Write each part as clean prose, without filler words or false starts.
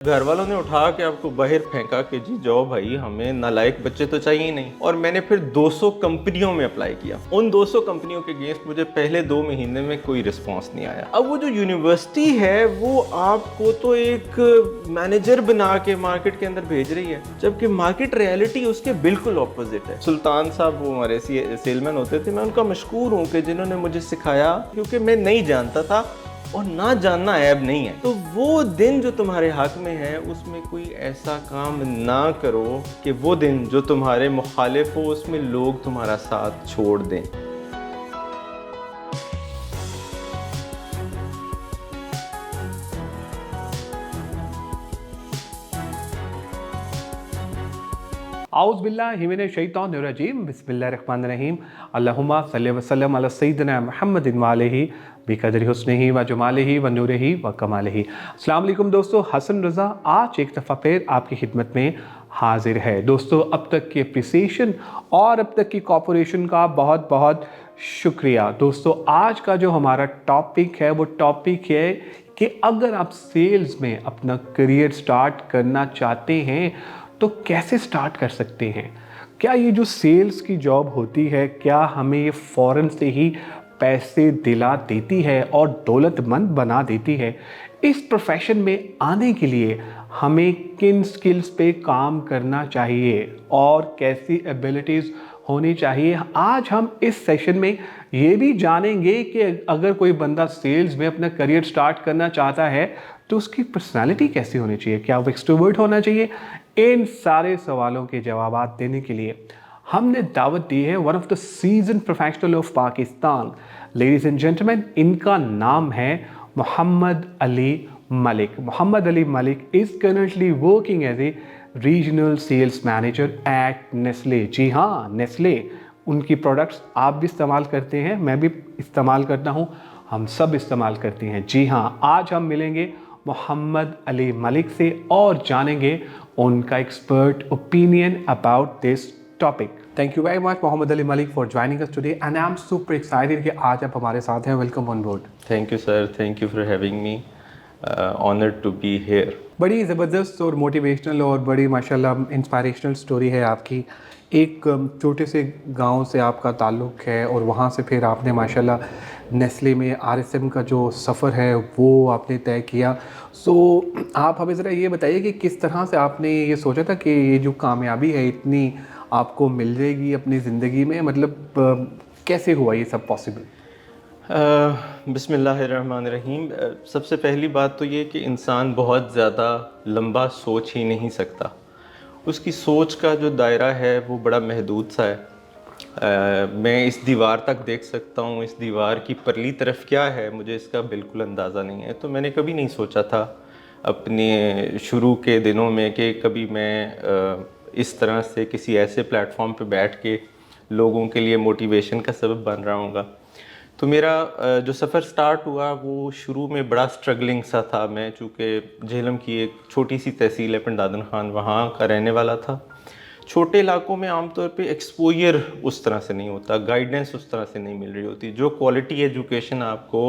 घर वालों ने उठा के आपको बाहर फेंका कि जी जाओ भाई, हमें नालायक बच्चे तो चाहिए ही नहीं। और मैंने फिर 200 कंपनियों में अप्लाई किया। उन 200 कंपनियों के अगेंस्ट मुझे पहले 2 महीने में कोई रिस्पांस नहीं आया। अब वो जो यूनिवर्सिटी है वो आपको तो एक मैनेजर बना के मार्केट के अंदर भेज रही है, जबकि मार्केट रियलिटी उसके बिल्कुल ऑपोजिट है। सुल्तान साहब वो हमारे सेलमैन होते थे, मैं उनका मशकूर हूँ कि जिन्होंने मुझे सिखाया, क्योंकि मैं नहीं जानता था और ना जानना ऐब नहीं है। तो वो दिन जो तुम्हारे हक में है उसमें कोई ऐसा काम ना करो कि वो दिन जो तुम्हारे मुखालिफ हो उसमें लोग तुम्हारा साथ छोड़ दें। आउज़ बिल्लाहि मिनश शैतानिर रजीम, बिस्मिल्लाहिर रहमानिर रहीम। अल्लाहुम्मा सल्लि व सल्लिम अला सय्यिदिना मुहम्मदिन व आलिहि बिक़द्रि हुस्निही व जमालिही व नूरिही व कमालिही। अस्सलाम वालेकुम दोस्तों, हसन रज़ा आज एक दफ़ा फिर आपकी खिदमत में हाजिर है। दोस्तों, अब तक की अप्रिसिएशन और अब तक की कॉपरेशन का बहुत बहुत शुक्रिया। दोस्तों, आज का जो हमारा टॉपिक है वो टॉपिक है कि अगर आप सेल्स में अपना करियर स्टार्ट करना चाहते हैं तो कैसे स्टार्ट कर सकते हैं। क्या ये जो सेल्स की जॉब होती है, क्या हमें ये फ़ौरन से ही पैसे दिला देती है और दौलतमंद बना देती है? इस प्रोफेशन में आने के लिए हमें किन स्किल्स पे काम करना चाहिए और कैसी एबिलिटीज़ होनी चाहिए, आज हम इस सेशन में ये भी जानेंगे कि अगर कोई बंदा सेल्स में अपना करियर स्टार्ट करना चाहता है तो उसकी पर्सनालिटी कैसी होनी चाहिए, क्या वो एक्सट्रोवर्ट होना चाहिए। इन सारे सवालों के जवाब देने के लिए हमने दावत दी है one of the season professional of Pakistan. Ladies and gentleman, इनका नाम है Mohammad Ali Malik. Mohammad Ali Malik is currently working as a regional sales manager at Nestle. जी हाँ, नेस्ले, उनकी प्रोडक्ट्स आप भी इस्तेमाल करते हैं, मैं भी इस्तेमाल करता हूँ, हम सब इस्तेमाल करते हैं। जी हाँ, आज हम मिलेंगे मोहम्मद अली मलिक से और जानेंगे उनका expert opinion about this topic. Thank you very much Mohammad Ali Malik for joining us today and I am super excited कि आज आप हमारे साथ हैं। Welcome on board. Thank you sir, thank you for having me, honoured to be here. बड़ी ज़बरदस्त और motivational और बड़ी माशाल्लाह इंस्पायरेशनल स्टोरी है आपकी। एक छोटे से गांव से आपका ताल्लुक़ है और वहाँ से फिर आपने माशाल्लाह नेस्ले में आरएसएम का जो सफ़र है वो आपने तय किया। सो आप हमें ज़रा ये बताइए कि किस तरह से आपने ये सोचा था कि ये जो कामयाबी है इतनी आपको मिल जाएगी अपनी ज़िंदगी में, मतलब कैसे हुआ ये सब पॉसिबल? बिस्मिल्लाहिर्रहमानिर्रहीम। सबसे पहली बात तो ये कि इंसान बहुत ज़्यादा लंबा सोच ही नहीं सकता, उसकी सोच का जो दायरा है वो बड़ा महदूद सा है। मैं इस दीवार तक देख सकता हूँ, इस दीवार की परली तरफ क्या है मुझे इसका बिल्कुल अंदाज़ा नहीं है। तो मैंने कभी नहीं सोचा था अपने शुरू के दिनों में कि कभी मैं इस तरह से किसी ऐसे प्लेटफॉर्म पे बैठ के लोगों के लिए मोटिवेशन का सबब बन रहा हूँगा। तो मेरा जो सफ़र स्टार्ट हुआ वो शुरू में बड़ा स्ट्रगलिंग सा था। मैं चूँकि झेलम की एक छोटी सी तहसील है पिंड दादन खान, वहाँ का रहने वाला था। छोटे इलाकों में आमतौर पे एक्सपोजर उस तरह से नहीं होता, गाइडेंस उस तरह से नहीं मिल रही होती। जो क्वालिटी एजुकेशन आपको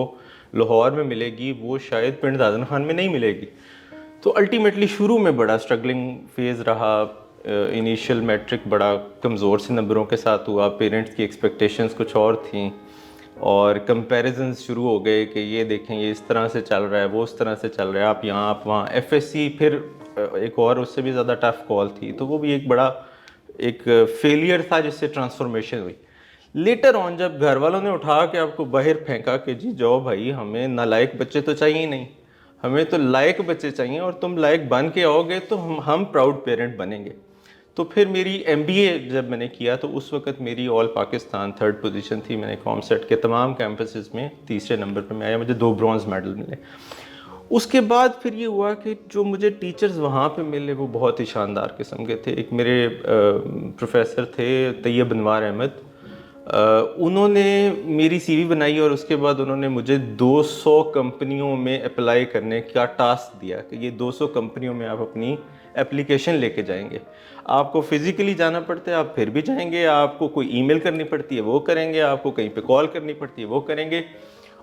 लाहौर में मिलेगी वो शायद पिंड दादन खान में नहीं मिलेगी। तो अल्टीमेटली शुरू में बड़ा स्ट्रगलिंग फेज़ रहा। इनिशियल मैट्रिक बड़ा कमज़ोर से नंबरों के साथ हुआ, पेरेंट्स की एक्सपेक्टेशंस कुछ और थी और कंपैरिजंस शुरू हो गए कि ये देखें ये इस तरह से चल रहा है, वो उस तरह से चल रहा है, आप यहाँ आप वहाँ। एफएससी फिर एक और उससे भी ज़्यादा टफ कॉल थी, तो वो भी एक बड़ा एक फेलियर था जिससे ट्रांसफॉर्मेशन हुई। लेटर ऑन जब घर वालों ने उठा के आपको बाहर फेंका कि जी जाओ भाई, हमें नालायक बच्चे तो चाहिए ही नहीं, हमें तो लायक बच्चे चाहिए और तुम लायक बन के आओगे तो हम प्राउड पेरेंट बनेंगे। तो फिर मेरी एमबीए जब मैंने किया तो उस वक्त मेरी ऑल पाकिस्तान 3rd पोजीशन थी। मैंने कॉमसेट के तमाम कैंपसेस में तीसरे नंबर पर मैं आया, मुझे 2 ब्रॉन्ज़ मेडल मिले। उसके बाद फिर ये हुआ कि जो मुझे टीचर्स वहाँ पे मिले वो बहुत ही शानदार किस्म के थे। एक मेरे प्रोफेसर थे तैयब अनवार अहमद, उन्होंने मेरी सीवी बनाई और उसके बाद उन्होंने मुझे 200 कंपनियों में अप्लाई करने का टास्क दिया कि ये 200 कंपनियों में आप अपनी एप्लीकेशन लेके जाएंगे। आपको फिज़िकली जाना पड़ता है, आप फिर भी जाएंगे, आपको कोई ईमेल करनी पड़ती है वो करेंगे, आपको कहीं पे कॉल करनी पड़ती है वो करेंगे।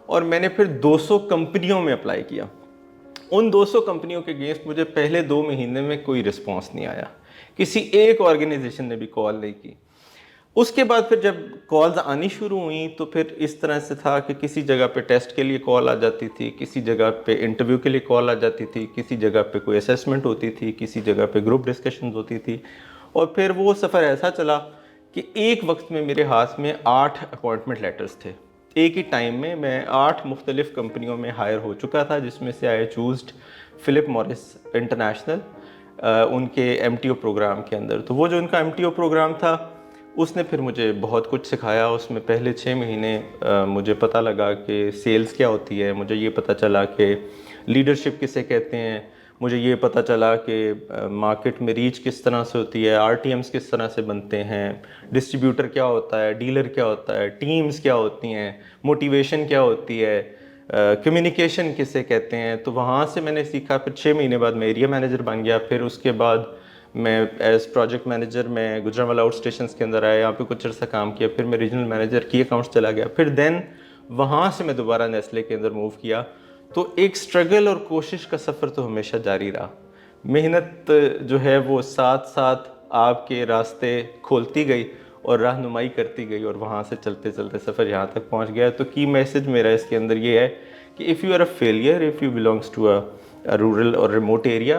और मैंने फिर 200 कंपनियों में अप्लाई किया। उन 200 कंपनियों के अगेंस्ट मुझे पहले 2 महीने में कोई रिस्पॉन्स नहीं आया, किसी एक ऑर्गेनाइजेशन ने भी कॉल नहीं की। उसके बाद फिर जब कॉल्स आनी शुरू हुई तो फिर इस तरह से था कि किसी जगह पे टेस्ट के लिए कॉल आ जाती थी, किसी जगह पे इंटरव्यू के लिए कॉल आ जाती थी, किसी जगह पे कोई असेसमेंट होती थी, किसी जगह पे ग्रुप डिस्कशंस होती थी। और फिर वो सफ़र ऐसा चला कि एक वक्त में मेरे हाथ में 8 अपॉइंटमेंट लेटर्स थे। एक ही टाइम में मैं 8 मुख्तलिफ़ कंपनियों में हायर हो चुका था, जिसमें से आई चूज़ड फिलिप मॉरिस इंटरनेशनल उनके MTO प्रोग्राम के अंदर। तो वो जो उनका MTO प्रोग्राम था उसने फिर मुझे बहुत कुछ सिखाया। उसमें पहले 6 महीने मुझे पता लगा कि सेल्स क्या होती है, मुझे ये पता चला कि लीडरशिप किसे कहते हैं, मुझे ये पता चला कि मार्केट में रीच किस तरह से होती है, RTMs किस तरह से बनते हैं, डिस्ट्रीब्यूटर क्या होता है, डीलर क्या होता है, टीम्स क्या होती हैं, मोटिवेशन क्या होती है, कम्युनिकेशन किसे कहते हैं। तो वहाँ से मैंने सीखा। फिर 6 महीने बाद मैं एरिया मैनेजर बन गया। फिर उसके बाद मैं एज प्रोजेक्ट मैनेजर मैं गुजरांवाला आउट स्टेशन के अंदर आया, यहाँ पे कुछ अर्सा काम किया। फिर मैं रीजनल मैनेजर की अकाउंट्स चला गया। फिर देन वहाँ से मैं दोबारा नेस्ले के अंदर मूव किया। तो एक स्ट्रगल और कोशिश का सफ़र तो हमेशा जारी रहा। मेहनत जो है वो साथ साथ आपके रास्ते खोलती गई और रहनुमाई करती गई, और वहाँ से चलते चलते सफ़र यहाँ तक पहुँच गया। तो की मैसेज मेरा इसके अंदर ये है कि if you are a failure, if you belongs to a rural और रिमोट एरिया,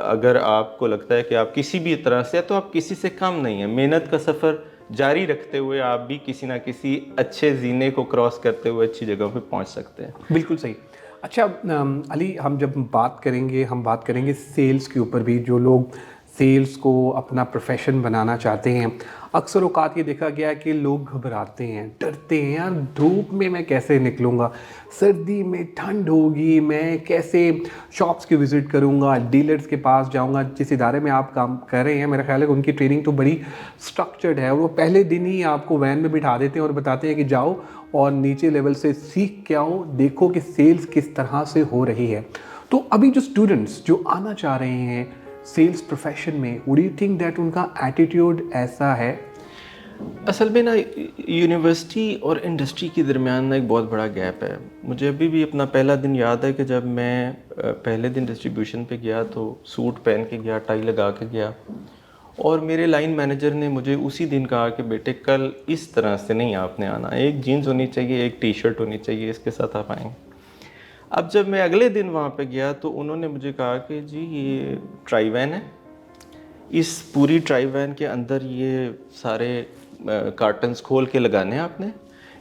अगर आपको लगता है कि आप किसी भी तरह से, तो आप किसी से कम नहीं हैं। मेहनत का सफ़र जारी रखते हुए आप भी किसी ना किसी अच्छे जीने को क्रॉस करते हुए अच्छी जगह पे पहुंच सकते हैं। बिल्कुल सही। अच्छा अली, हम जब बात करेंगे सेल्स के ऊपर भी। जो लोग सेल्स को अपना प्रोफेशन बनाना चाहते हैं, अक्सर औकात ये देखा गया है कि लोग घबराते हैं, डरते हैं, यार धूप में मैं कैसे निकलूँगा, सर्दी में ठंड होगी, मैं कैसे शॉप्स की विज़िट करूँगा, डीलर्स के पास जाऊँगा। जिस इदारे में आप काम कर रहे हैं, मेरा ख्याल है कि उनकी ट्रेनिंग तो बड़ी स्ट्रक्चर्ड है, और वो पहले दिन ही आपको वैन में बिठा देते हैं और बताते हैं कि जाओ और नीचे लेवल से सीख के आओ, देखो कि सेल्स किस तरह से हो रही है। तो अभी जो स्टूडेंट्स जो आना चाह रहे हैं सेल्स प्रोफेशन में, वुड यू थिंक दैट उनका एटीट्यूड ऐसा है? असल में ना यूनिवर्सिटी और इंडस्ट्री के दरमियान ना एक बहुत बड़ा गैप है। मुझे अभी भी अपना पहला दिन याद है कि जब मैं पहले दिन डिस्ट्रीब्यूशन पे गया तो सूट पहन के गया, टाई लगा के गया, और मेरे लाइन मैनेजर ने मुझे उसी दिन कहा कि बेटे कल इस तरह से नहीं आपने आना, एक जीन्स होनी चाहिए, एक टी-शर्ट होनी चाहिए, इसके साथ आप आएंगे। अब जब मैं अगले दिन वहाँ पे गया तो उन्होंने मुझे कहा कि जी ये ट्राई वैन है, इस पूरी ट्राई वैन के अंदर ये सारे कार्टन्स खोल के लगाने हैं आपने,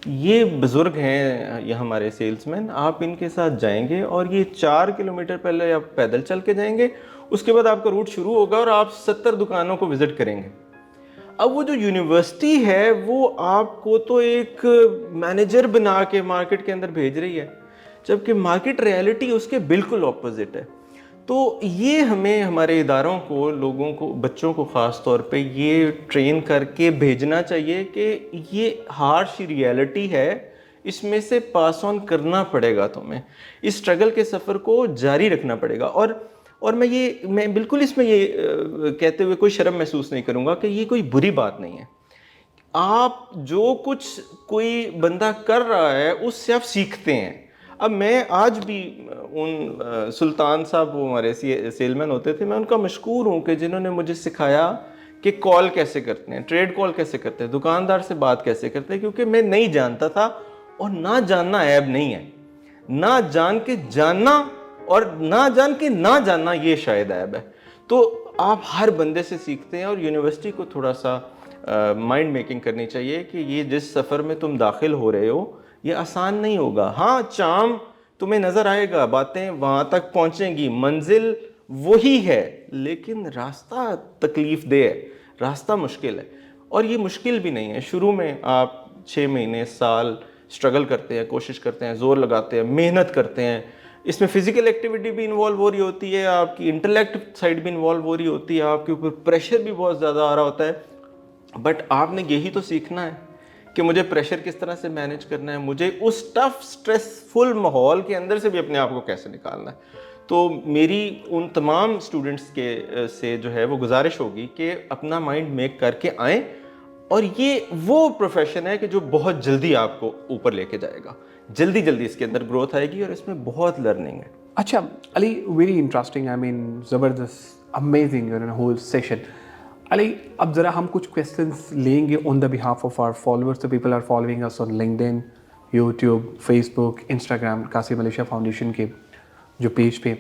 ये बुज़ुर्ग हैं ये हमारे सेल्समैन, आप इनके साथ जाएंगे और ये 4 किलोमीटर पहले आप पैदल चल के जाएंगे, उसके बाद आपका रूट शुरू होगा और आप 70 दुकानों को विज़िट करेंगे। अब वो जो यूनिवर्सिटी है वो आपको तो एक मैनेजर बना के मार्केट के अंदर भेज रही है, जबकि मार्केट रियलिटी उसके बिल्कुल ऑपोजिट है। तो ये हमें हमारे इदारों को, लोगों को, बच्चों को ख़ास तौर पे ये ट्रेन करके भेजना चाहिए कि ये हार्श रियलिटी है, इसमें से पास ऑन करना पड़ेगा तुम्हें, इस स्ट्रगल के सफ़र को जारी रखना पड़ेगा। और मैं बिल्कुल इसमें ये कहते हुए कोई शर्म महसूस नहीं करूँगा कि ये कोई बुरी बात नहीं है। आप जो कुछ कोई बंदा कर रहा है उससे आप सीखते हैं। अब मैं आज भी उन सुल्तान साहब, वो हमारे सेलमैन होते थे, मैं उनका मशकूर हूँ कि जिन्होंने मुझे सिखाया कि कॉल कैसे करते हैं, ट्रेड कॉल कैसे करते हैं, दुकानदार से बात कैसे करते हैं, क्योंकि मैं नहीं जानता था। और ना जानना ऐब नहीं है, ना जान के जानना और ना जान के ना जानना ये शायद ऐब है। तो आप हर बंदे से सीखते हैं, और यूनिवर्सिटी को थोड़ा सा माइंड मेकिंग करनी चाहिए कि ये जिस सफ़र में तुम दाखिल हो रहे हो ये आसान नहीं होगा। हाँ, चाम तुम्हें नज़र आएगा, बातें वहाँ तक पहुँचेंगी, मंजिल वही है, लेकिन रास्ता तकलीफ़ दे है, रास्ता मुश्किल है। और ये मुश्किल भी नहीं है। शुरू में आप 6 महीने, साल स्ट्रगल करते हैं, कोशिश करते हैं, ज़ोर लगाते हैं, मेहनत करते हैं, इसमें फ़िज़िकल एक्टिविटी भी इन्वॉल्व हो रही होती है, आपकी इंटेलेक्ट साइड भी इन्वॉल्व हो रही होती है, आपके ऊपर प्रेशर भी बहुत ज़्यादा आ रहा होता है। बट आपने यही तो सीखना है कि मुझे प्रेशर किस तरह से मैनेज करना है, मुझे उस टफ स्ट्रेसफुल माहौल के अंदर से भी अपने आप को कैसे निकालना है। तो मेरी उन तमाम स्टूडेंट्स के से जो है वो गुजारिश होगी कि अपना माइंड मेक करके आएँ, और ये वो प्रोफेशन है कि जो बहुत जल्दी आपको ऊपर लेके जाएगा, जल्दी जल्दी इसके अंदर ग्रोथ आएगी और इसमें बहुत लर्निंग है। Acha, Ali, very interesting. I mean, Zabardast, amazing, you know, whole session. Ali, अब ज़रा हम कुछ questions लेंगे on the behalf of our followers. So people are following us on LinkedIn, YouTube, Facebook, Instagram, Kashi Malaysia foundation के जो page पे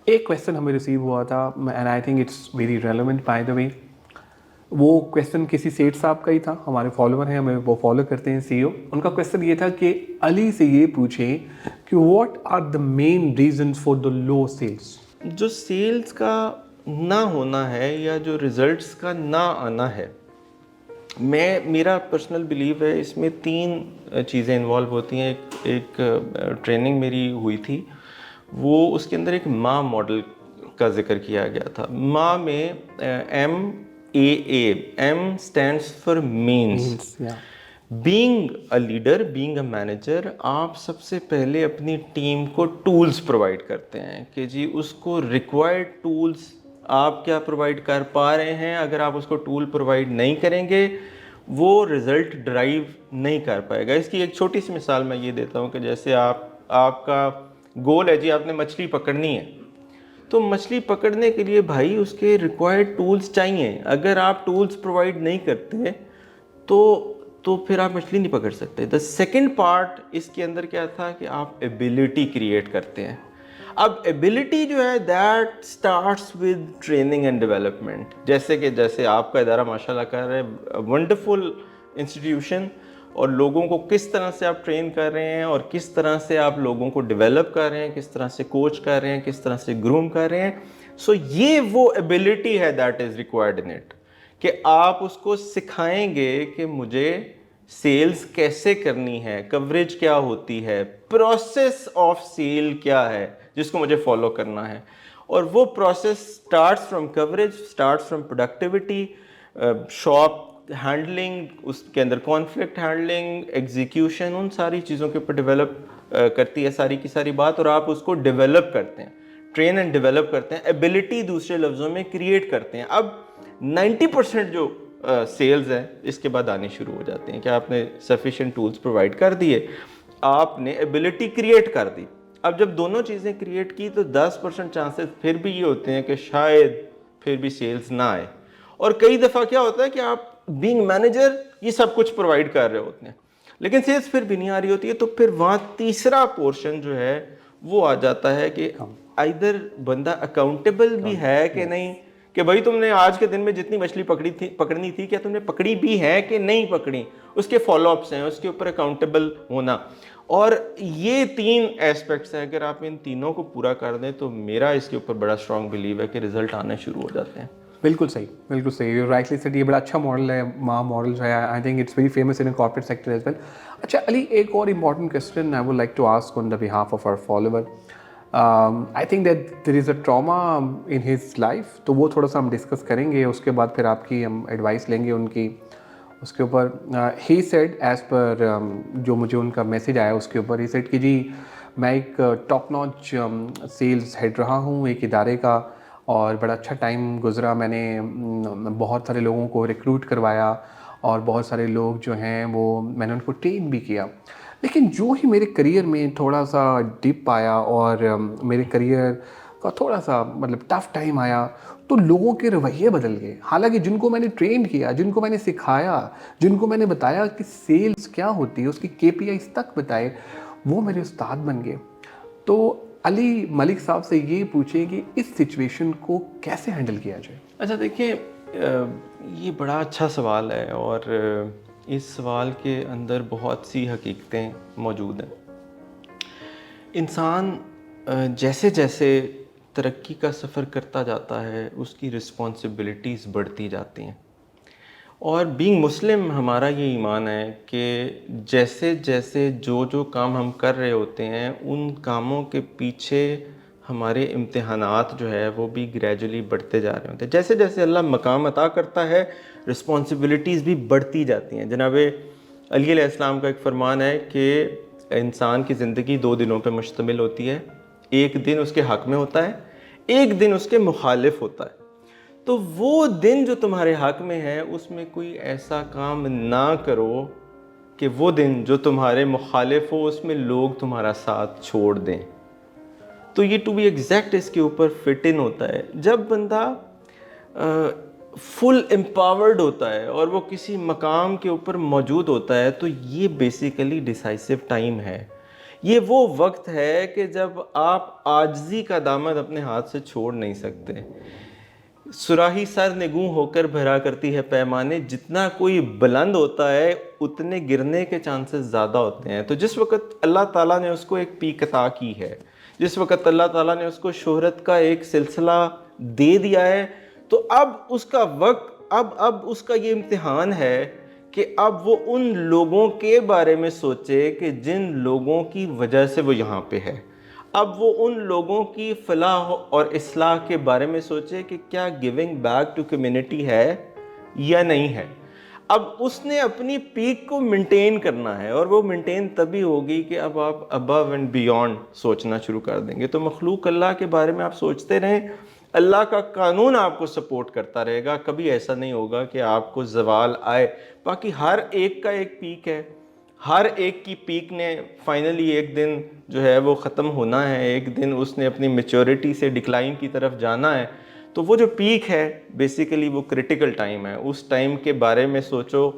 एक question हमें रिसीव हुआ था and I think it's very relevant by the way. वो question किसी सेठ साहब का ही था, हमारे फॉलोवर हैं, हमें वो फॉलो करते हैं CEO. उनका क्वेश्चन ये था कि अली से ये पूछें कि what are the main reasons for the low sales. जो सेल्स का ना होना है या जो रिजल्ट्स का ना आना है, मेरा पर्सनल बिलीव है इसमें 3 चीज़ें इन्वॉल्व होती हैं. एक ट्रेनिंग मेरी हुई थी, वो उसके अंदर एक माँ मॉडल का जिक्र किया गया था. माँ में MAA, M stands for means. Being a leader, being a manager, आप सबसे पहले अपनी टीम को टूल्स प्रोवाइड करते हैं कि जी उसको रिक्वायर्ड टूल्स आप क्या प्रोवाइड कर पा रहे हैं. अगर आप उसको टूल प्रोवाइड नहीं करेंगे वो रिज़ल्ट ड्राइव नहीं कर पाएगा. इसकी एक छोटी सी मिसाल मैं ये देता हूँ कि जैसे आपका गोल है जी, आपने मछली पकड़नी है, तो मछली पकड़ने के लिए भाई उसके रिक्वायर्ड टूल्स चाहिए. अगर आप टूल्स प्रोवाइड नहीं करते तो फिर आप मछली नहीं पकड़ सकते. द सेकेंड पार्ट इसके अंदर क्या था कि आप एबिलिटी क्रिएट करते हैं. अब एबिलिटी जो है that starts with training and development. जैसे आपका इदारा माशाल्लाह कर रहे हैं, वंडरफुल इंस्टीट्यूशन, और लोगों को किस तरह से आप ट्रेन कर रहे हैं और किस तरह से आप लोगों को डेवलप कर रहे हैं, किस तरह से कोच कर रहे हैं, किस तरह से ग्रूम कर रहे हैं. सो ये वो एबिलिटी है that is required in it, कि आप उसको सिखाएंगे कि मुझे सेल्स कैसे करनी है, कवरेज क्या होती है, प्रोसेस ऑफ सेल क्या है जिसको मुझे फॉलो करना है. और वो process starts from coverage, starts from productivity, shop handling, उसके अंदर कॉन्फ्लिक्ट हैंडलिंग, एग्जीक्यूशन, उन सारी चीज़ों के ऊपर डेवलप करती है सारी की सारी बात. और आप उसको डेवलप करते हैं, ट्रेन एंड डेवलप करते हैं, एबिलिटी दूसरे लफ्ज़ों में क्रिएट करते हैं. अब 90% जो सेल्स है इसके बाद आने शुरू हो जाते हैं कि आपने सफिशिएंट टूल्स प्रोवाइड कर दिए, आपने एबिलिटी क्रिएट कर दी. अब जब दोनों चीज़ें क्रिएट की तो 10% चांसेस फिर भी ये होते हैं कि शायद फिर भी सेल्स ना आए. और कई दफ़ा क्या होता है कि आप बीइंग मैनेजर ये सब कुछ प्रोवाइड कर रहे होते हैं लेकिन सेल्स फिर भी नहीं आ रही होती है. तो फिर वहाँ तीसरा पोर्शन जो है वो आ जाता है कि आइदर बंदा अकाउंटेबल भी है कि नहीं, कि भाई तुमने आज के दिन में जितनी मछली पकड़नी थी क्या तुमने पकड़ी भी है कि नहीं पकड़ी, उसके फॉलोअप्स हैं, उसके ऊपर अकाउंटेबल होना. और ये 3 एस्पेक्ट्स हैं, अगर आप इन तीनों को पूरा कर दें तो मेरा इसके ऊपर बड़ा स्ट्रॉन्ग बिलीव है कि रिजल्ट आने शुरू हो जाते हैं. बिल्कुल सही, बिल्कुल सही. यू राइटली सेड, ये बड़ा अच्छा मॉडल है, माँ मॉडल जो है. I think it's very famous in corporate sector as well. अच्छा अली, एक और important question I would like to ask on the behalf of our follower. I think that there is a trauma in his life, तो वो थोड़ा सा हम discuss करेंगे, उसके बाद फिर आपकी हम एडवाइस लेंगे उनकी उसके ऊपर. ही सेड एज पर जो मुझे उनका मैसेज आया उसके ऊपर, ही सेड कि जी मैं एक टॉप नॉच सेल्स हेड रहा हूँ एक इदारे का, और बड़ा अच्छा टाइम गुज़रा. मैंने बहुत सारे लोगों को रिक्रूट करवाया और बहुत सारे लोग जो हैं वो मैंने उनको ट्रेन भी किया. लेकिन जो ही मेरे करियर में थोड़ा सा डिप आया और मेरे करियर का थोड़ा सा मतलब टफ टाइम आया, तो लोगों के रवैये बदल गए. हालांकि जिनको मैंने ट्रेन किया, जिनको मैंने सिखाया, जिनको मैंने बताया कि सेल्स क्या होती है, उसकी KPIs तक बताए, वो मेरे उस्ताद बन गए. तो अली मलिक साहब से ये पूछें कि इस सिचुएशन को कैसे हैंडल किया जाए. अच्छा देखिए, ये बड़ा अच्छा सवाल है और इस सवाल के अंदर बहुत सी हकीकतें मौजूद हैं. इंसान जैसे जैसे तरक्की का सफ़र करता जाता है उसकी रिस्पॉन्सिबिलिटीज़ बढ़ती जाती हैं. और बीइंग मुस्लिम हमारा ये ईमान है कि जैसे जैसे जो काम हम कर रहे होते हैं उन कामों के पीछे हमारे इम्तिहानात जो है वो भी ग्रेजुअली बढ़ते जा रहे होते हैं. जैसे जैसे अल्लाह मकाम अता करता है रिस्पॉन्सिबिलिटीज़ भी बढ़ती जाती हैं. जनाब अली अलैहिस्सलाम का एक फरमान है कि इंसान की ज़िंदगी 2 दिनों पर मुश्तमिल होती है. एक दिन उसके हक़ में होता है, एक दिन उसके मुखालिफ होता है. तो वो दिन जो तुम्हारे हक़ में है उसमें कोई ऐसा काम ना करो कि वो दिन जो तुम्हारे मुखालिफ हो उसमें लोग तुम्हारा साथ छोड़ दें. तो ये टू बी एग्जैक्ट इसके ऊपर फिट इन होता है। जब बंदा फुल एम्पावर्ड होता है और वो किसी मकाम के ऊपर मौजूद होता है, तो ये बेसिकली डिसाइसिव टाइम है। ये वो वक्त है कि जब आप आजिज़ी का दामन अपने हाथ से छोड़ नहीं सकते। सुराही सर निगूं होकर भरा करती है पैमाने, जितना कोई बुलंद होता है उतने गिरने के चांसेस ज़्यादा होते हैं। तो जिस वक्त अल्लाह ताला ने उसको एक पीक अता की है, जिस वक्त अल्लाह ताला ने उसको शोहरत का एक सिलसिला दे दिया है, तो अब उसका वक्त, अब उसका ये इम्तिहान है कि अब वो उन लोगों के बारे में सोचे कि जिन लोगों की वजह से वो यहाँ पे है। अब वो उन लोगों की फलाह और इस्लाह के बारे में सोचे कि क्या गिविंग बैक टू कम्युनिटी है या नहीं है। अब उसने अपनी पीक को मेंटेन करना है, और वो मेंटेन तभी होगी कि अब आप अबव एंड बियॉन्ड सोचना शुरू कर देंगे। तो मखलूक अल्लाह के बारे में आप सोचते रहें, अल्लाह का कानून आपको सपोर्ट करता रहेगा। कभी ऐसा नहीं होगा कि आपको ज़वाल आए। बाकी हर एक का एक पीक है, हर एक की पीक ने फाइनली एक दिन जो है वो ख़त्म होना है, एक दिन उसने अपनी मैच्योरिटी से डिक्लाइन की तरफ जाना है। तो वो जो पीक है बेसिकली वो क्रिटिकल टाइम है, उस टाइम के बारे में सोचो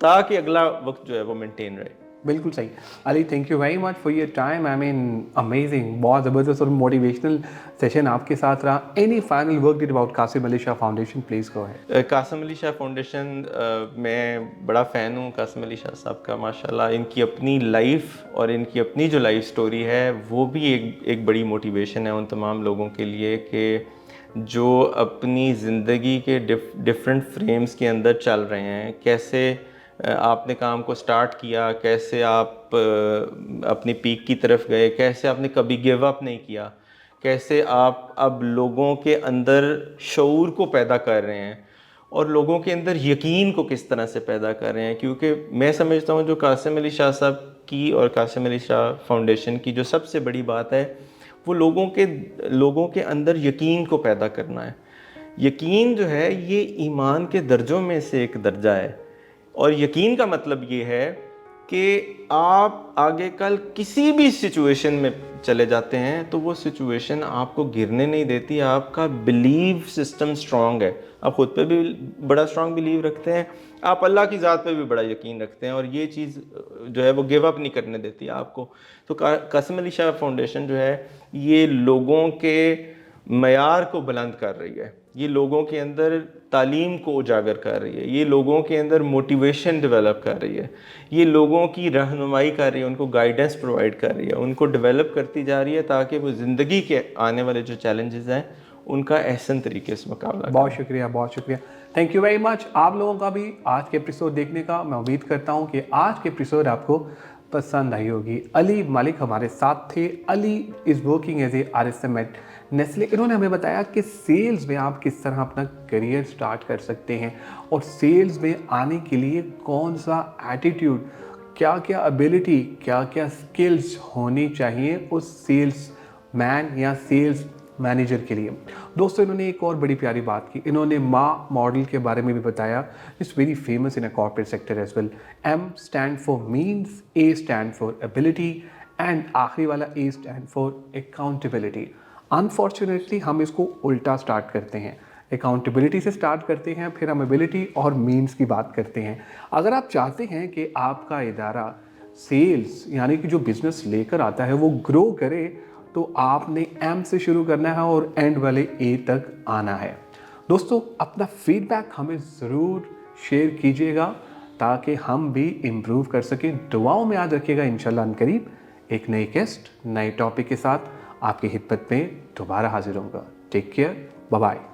ताकि अगला वक्त जो है वो मेंटेन रहे। बिल्कुल सही। Ali, thank you very much for your time. I mean amazing, बहुत ज़बरदस्त और मोटिवेशनल सेशन आपके साथ रहा। Any final word did about Qasim Ali Shah Foundation, please go ahead. Qasim Ali Shah Foundation, मैं बड़ा फ़ैन हूँ कासिम अली शाह साहब का। माशाल्लाह इनकी अपनी लाइफ और इनकी अपनी जो लाइफ स्टोरी है वो भी एक बड़ी मोटिवेशन है उन तमाम लोगों के लिए कि जो अपनी ज़िंदगी के डिफरेंट फ्रेम्स के अंदर चल रहे हैं। कैसे आपने काम को स्टार्ट किया, कैसे आप अपनी पीक की तरफ गए, कैसे आपने कभी गिव अप नहीं किया, कैसे आप अब लोगों के अंदर शऊर को पैदा कर रहे हैं और लोगों के अंदर यकीन को किस तरह से पैदा कर रहे हैं। क्योंकि मैं समझता हूँ जो कासिम अली शाह साहब की और कासिम अली शाह फाउंडेशन की जो सबसे बड़ी बात है वो लोगों के अंदर यकीन को पैदा करना है। यकीन जो है ये ईमान के दर्जों में से एक दर्जा है, और यकीन का मतलब ये है कि आप आगे कल किसी भी सिचुएशन में चले जाते हैं तो वो सिचुएशन आपको गिरने नहीं देती। आपका बिलीव सिस्टम स्ट्रांग है, आप ख़ुद पे भी बड़ा स्ट्रांग बिलीव रखते हैं, आप अल्लाह की ज़ात पे भी बड़ा यकीन रखते हैं, और ये चीज़ जो है वो गिव अप नहीं करने देती आपको। तो कासिम अली शाह फाउंडेशन जो है ये लोगों के मयार को बुलंद कर रही है, ये लोगों के अंदर तालीम को उजागर कर रही है, ये लोगों के अंदर मोटिवेशन डेवलप कर रही है, ये लोगों की रहनुमाई कर रही है, उनको गाइडेंस प्रोवाइड कर रही है, उनको डेवलप करती जा रही है ताकि वो ज़िंदगी के आने वाले जो चैलेंजेस हैं उनका एहसन तरीके से मुकाबला। बहुत शुक्रिया, बहुत शुक्रिया, थैंक यू वेरी मच। आप लोगों का भी आज के एपिसोड देखने का मैं उम्मीद करता हूँ कि आज के एपिसोड आपको पसंद आई होगी। अली मलिक हमारे साथ थे। Ali is working as a RSM at Nestle. इन्होंने हमें बताया कि सेल्स में आप किस तरह अपना करियर स्टार्ट कर सकते हैं और सेल्स में आने के लिए कौन सा एटीट्यूड, क्या क्या एबिलिटी, क्या क्या स्किल्स होनी चाहिए उस सेल्स मैन या सेल्स मैनेजर के लिए। दोस्तों, इन्होंने एक और बड़ी प्यारी बात की। इन्होंने माँ मॉडल के बारे में भी बताया, it's very famous in a corporate sector as well. M stand for means, A stand for ability and आखिरी वाला A stand for accountability. Unfortunately हम इसको उल्टा स्टार्ट करते हैं, अकाउंटेबिलिटी से स्टार्ट करते हैं, फिर हम एबिलिटी और मीन्स की बात करते हैं। अगर आप चाहते हैं कि आपका इदारा सेल्स यानी कि जो बिज़नेस लेकर आता है वो ग्रो करे, तो आपने M से शुरू करना है और एंड वाले A तक आना है। दोस्तों, अपना फीडबैक हमें ज़रूर शेयर कीजिएगा ताकि हम भी इम्प्रूव कर सकें। दुआओं में याद रखिएगा। इंशाल्लाह अनकरीब एक नई गेस्ट, नए टॉपिक के साथ आपकी खिदमत में दोबारा हाजिर होऊंगा। Take care, bye bye.